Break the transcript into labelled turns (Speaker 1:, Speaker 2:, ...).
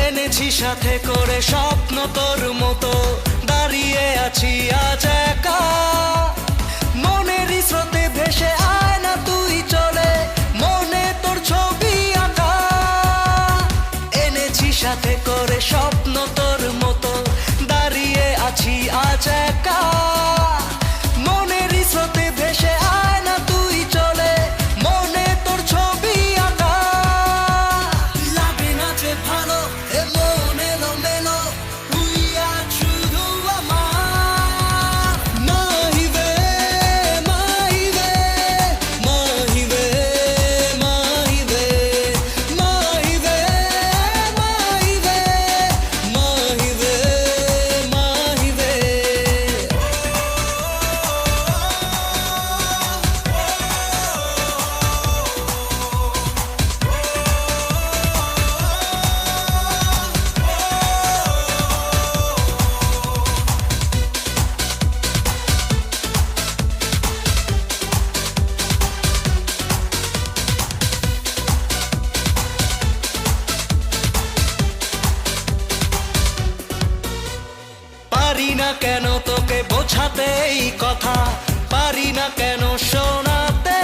Speaker 1: এনেছি সাথে করে স্বপ্ন তোর মতো, দাঁড়িয়ে আছি আজ একা। মনেরই স্রোতে ভেসে আয় না তুই চলে, মনে তোর ছবি আঁকা। এনেছি সাথে করে স্বপ্ন তোর মতো, দাঁড়িয়ে আছি আজ একা। মনেরই স্রোতে ভেসে আয় না তুই চলে, মনে তোর ছবি আঁকা। লাগে না যে ভালো এ মন এলোমেলো, তুই আজ শুধু আমার। মাহিবে মাহিবে মাহিবে মাহিবে মাহিবে মাহিবে মাহিবে মাহিবে। পারি না কেন তোকে বোঝাতে এই কথা, পারি না কেন শোনাতে।